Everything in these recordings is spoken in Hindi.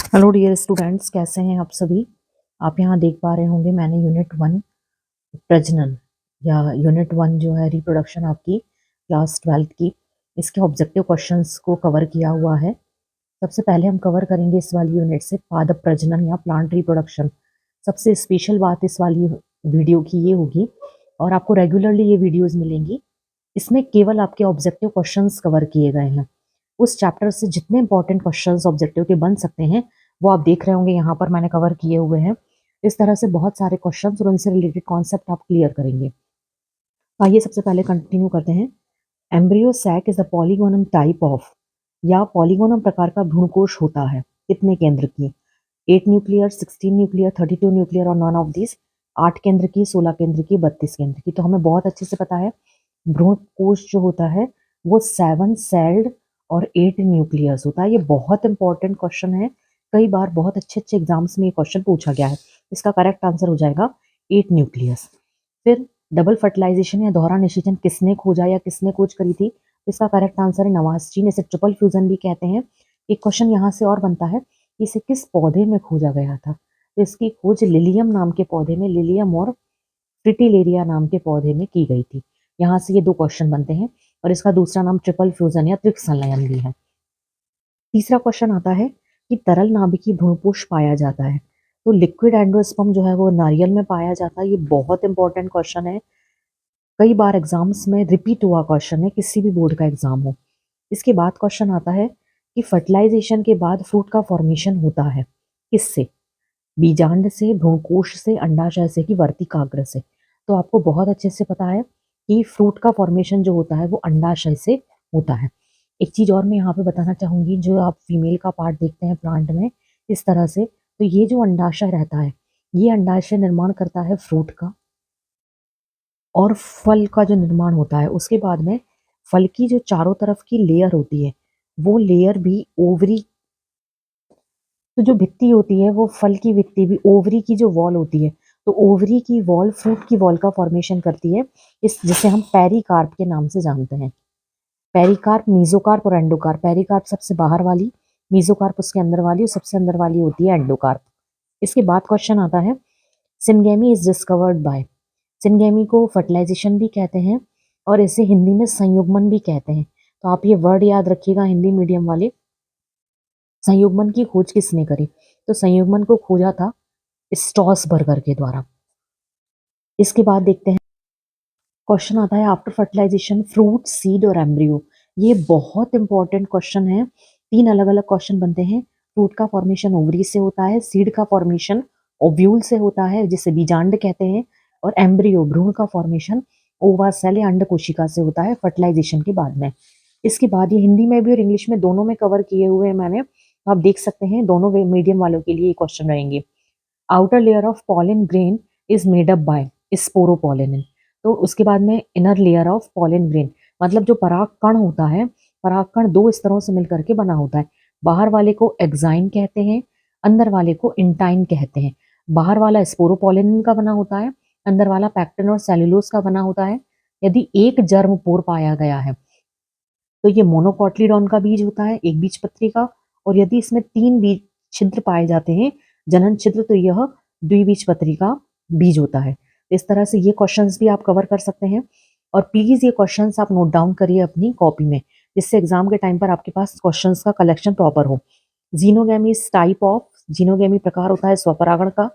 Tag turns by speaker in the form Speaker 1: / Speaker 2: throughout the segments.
Speaker 1: हेलो डियर स्टूडेंट्स, कैसे हैं आप सभी। आप यहाँ देख पा रहे होंगे मैंने यूनिट 1 प्रजनन या यूनिट 1 जो है रिप्रोडक्शन आपकी क्लास 12th की, इसके ऑब्जेक्टिव क्वेश्चंस को कवर किया हुआ है। सबसे पहले हम कवर करेंगे इस वाली यूनिट से पादप प्रजनन या प्लांट रिप्रोडक्शन। सबसे स्पेशल बात इस वाली वीडियो की ये होगी, और आपको रेगुलरली ये वीडियोज़ मिलेंगी, इसमें केवल आपके ऑब्जेक्टिव क्वेश्चंस कवर किए गए हैं। उस चैप्टर से जितने इंपॉर्टेंट क्वेश्चंस ऑब्जेक्टिव के बन सकते हैं वो आप देख रहे होंगे यहाँ पर मैंने कवर किए हुए हैं। इस तरह से बहुत सारे क्वेश्चंस और उनसे रिलेटेड कॉन्सेप्ट आप क्लियर करेंगे। आइए सबसे पहले कंटिन्यू करते हैं। Embryo sac is the polygonum type of, या पॉलीगोनम प्रकार का भ्रूणकोश होता है कितने केंद्र की? 8 न्यूक्लियर, 16 न्यूक्लियर, 32 न्यूक्लियर और नॉन ऑफ दिस। 8 केंद्र की, 16 केंद्र की, 32 केंद्र की। तो हमें बहुत अच्छे से पता है भ्रूणकोश जो होता है वो 7 सेल्ड और 8 न्यूक्लियस होता है। ये बहुत इंपॉर्टेंट क्वेश्चन है, कई बार बहुत अच्छे अच्छे एग्जाम्स में ये क्वेश्चन पूछा गया है। इसका करेक्ट आंसर हो जाएगा 8 न्यूक्लियस। फिर डबल फर्टिलाइजेशन या दोहरा निषेचन किसने खोजा या किसने खोज करी थी? तो इसका करेक्ट आंसर है नवाज़ ने। इसे ट्रिपल फ्यूजन भी कहते हैं। एक क्वेश्चन यहाँ से और बनता है, इसे किस पौधे में खोजा गया था? तो इसकी खोज लिलियम नाम के पौधे में, लिलियम और फ्रिटिलेरिया नाम के पौधे में की गई थी। यहाँ से ये दो क्वेश्चन बनते हैं, और इसका दूसरा नाम ट्रिपल फ्यूजन या त्रिक संलयन भी है। तीसरा क्वेश्चन आता है कि तरल नाभिकीय भ्रूणपोष पाया जाता है, तो लिक्विड एंडोस्पर्म जो है वो नारियल में पाया जाता है। ये बहुत इंपॉर्टेंट क्वेश्चन है, कई बार एग्जाम्स में रिपीट हुआ क्वेश्चन है, किसी भी बोर्ड का एग्जाम हो। इसके बाद क्वेश्चन आता है कि फर्टिलाइजेशन के बाद फ्रूट का फॉर्मेशन होता है किससे? बीजांड से, भ्रूणकोश से, अंडाशय से कि वर्तिकाग्र से? तो आपको बहुत अच्छे से पता है कि फ्रूट का फॉर्मेशन जो होता है वो अंडाशय से होता है। एक चीज और मैं यहाँ पे बताना चाहूंगी, जो आप फीमेल का पार्ट देखते हैं प्लांट में इस तरह से, तो ये जो अंडाशय रहता है, ये अंडाशय निर्माण करता है फ्रूट का, और फल का जो निर्माण होता है उसके बाद में फल की जो चारों तरफ की लेयर होती है वो लेयर भी ओवरी, तो जो भित्ति होती है वो फल की भित्ति भी ओवरी की जो वॉल होती है, तो ओवरी की वॉल फ्रूट की वॉल का फॉर्मेशन करती है, इस जिसे हम पेरिकार्प के नाम से जानते हैं। पेरिकार्प, मीजोकार्प और एंडोकार्प। पेरिकार्प सबसे बाहर वाली, मीजोकार्प उसके अंदर वाली, और सबसे अंदर वाली होती है एंडोकार्प। इसके बाद क्वेश्चन आता है, syngamy is discovered by. Syngamy को फर्टिलाइजेशन भी कहते हैं और इसे हिंदी में संयुग्मन भी कहते हैं। तो आप ये वर्ड याद रखिएगा हिंदी मीडियम वाले। संयुग्मन की खोज किसने करी? तो संयुग्मन को खोजा था स्ट्रॉसबर्गर के द्वारा। इसके बाद देखते हैं, क्वेश्चन आता है आफ्टर फर्टिलाइजेशन फ्रूट, सीड और एम्ब्रियो। ये बहुत इंपॉर्टेंट क्वेश्चन है। 3 अलग अलग क्वेश्चन बनते हैं। फ्रूट का फॉर्मेशन ओवरी से होता है, सीड का फॉर्मेशन ओव्यूल से होता है जिसे बीजांड कहते हैं, और एम्ब्रियो भ्रूण का फॉर्मेशन ओवा सेल या अंड कोशिका से होता है फर्टिलाइजेशन के बाद में। इसके बाद ये हिंदी में भी और इंग्लिश में दोनों में कवर किए हुए हैं मैंने, आप देख सकते हैं। दोनों मीडियम वालों के लिए क्वेश्चन रहेंगे। Outer layer of pollen grain is made up by sporopollenin. तो उसके बाद में inner layer of pollen grain, मतलब जो पराग कण होता है, पराग कण 2 स्तरों से मिलकर के बना होता है। बाहर वाले को एक्साइन कहते हैं, अंदर वाले को इंटाइन कहते हैं। बाहर वाला स्पोरोपोलिन का बना होता है, अंदर वाला पैक्टिन और सेल्यूलोज का बना होता है। यदि एक जर्मपोर पाया गया है तो ये मोनोकोटिलीडॉन का बीज होता है, एक बीजपत्री का, और यदि इसमें 3 बीज छिद्र पाए जाते हैं, जनन छिद्र, तो यह द्विबीजपत्री का बीज होता है। इस तरह से ये क्वेश्चंस भी आप कवर कर सकते हैं, और प्लीज ये क्वेश्चंस आप नोट डाउन करिए अपनी कॉपी में, जिससे एग्जाम के टाइम पर आपके पास क्वेश्चंस का कलेक्शन प्रॉपर हो। जीनोगेमी टाइप ऑफ, जीनोगेमी प्रकार होता है स्वपरागण का।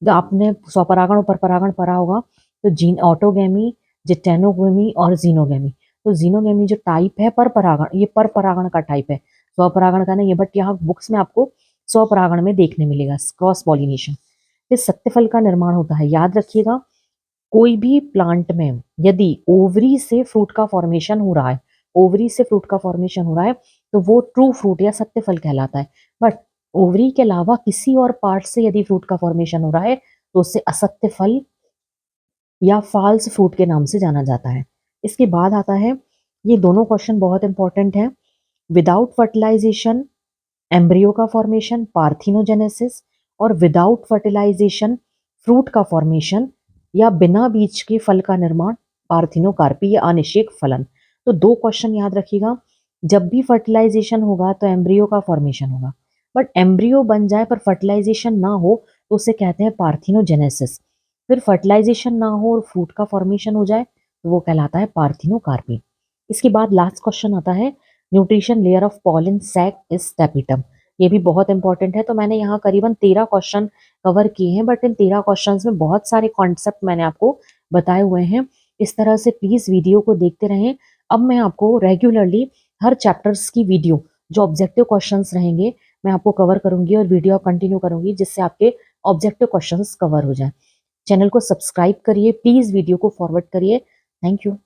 Speaker 1: जो आपने स्वपरागण और परपरागण पढ़ा होगा, तो जीन ऑटोगेमी, जिटेनोगेमी और जीनोगेमी। तो जीनोगेमी जो टाइप है पर परागण, ये पर परागण का टाइप है, स्वपरागण का नहीं है, बट यहाँ बुक्स में आपको स्वपरागण में देखने मिलेगा, क्रॉस पॉलिनेशन। फिर सत्यफल का निर्माण होता है, याद रखिएगा कोई भी प्लांट में यदि ओवरी से फ्रूट का फॉर्मेशन हो रहा है, ओवरी से फ्रूट का फॉर्मेशन हो रहा है, तो वो ट्रू फ्रूट या सत्यफल कहलाता है। बट ओवरी के अलावा किसी और पार्ट से यदि फ्रूट का फॉर्मेशन हो रहा है तो उसे असत्य फल या फाल्स फ्रूट के नाम से जाना जाता है। इसके बाद आता है, ये दोनों क्वेश्चन बहुत इंपॉर्टेंट है। विदाउट फर्टिलाइजेशन एम्ब्रियो का फॉर्मेशन पार्थिनोजेनेसिस, और विदाउट फर्टिलाइजेशन फ्रूट का फॉर्मेशन या बिना बीज के फल का निर्माण पार्थिनोकार्पी या अनिषेक फलन। तो 2 क्वेश्चन याद रखिएगा, जब भी फर्टिलाइजेशन होगा तो एम्ब्रियो का फॉर्मेशन होगा, बट एम्ब्रियो बन जाए पर फर्टिलाइजेशन ना हो तो उसे कहते हैं पार्थिनोजेनेसिस। फिर फर्टिलाइजेशन ना हो और फ्रूट का फॉर्मेशन हो जाए तो वो कहलाता है पार्थिनोकार्पी। इसके बाद लास्ट क्वेश्चन आता है, nutrition layer of pollen sac is tapetum. ये भी बहुत इंपॉर्टेंट है। तो मैंने यहाँ करीबन 13 क्वेश्चन कवर किए हैं, बट इन 13 क्वेश्चंस में बहुत सारे कॉन्सेप्ट मैंने आपको बताए हुए हैं। इस तरह से प्लीज वीडियो को देखते रहें। अब मैं आपको रेगुलरली हर चैप्टर्स की वीडियो, जो ऑब्जेक्टिव क्वेश्चंस रहेंगे, मैं आपको कवर करूंगी और वीडियो कंटिन्यू करूंगी, जिससे आपके ऑब्जेक्टिव क्वेश्चंस कवर हो जाए। चैनल को सब्सक्राइब करिए, प्लीज वीडियो को फॉरवर्ड करिए। Thank you.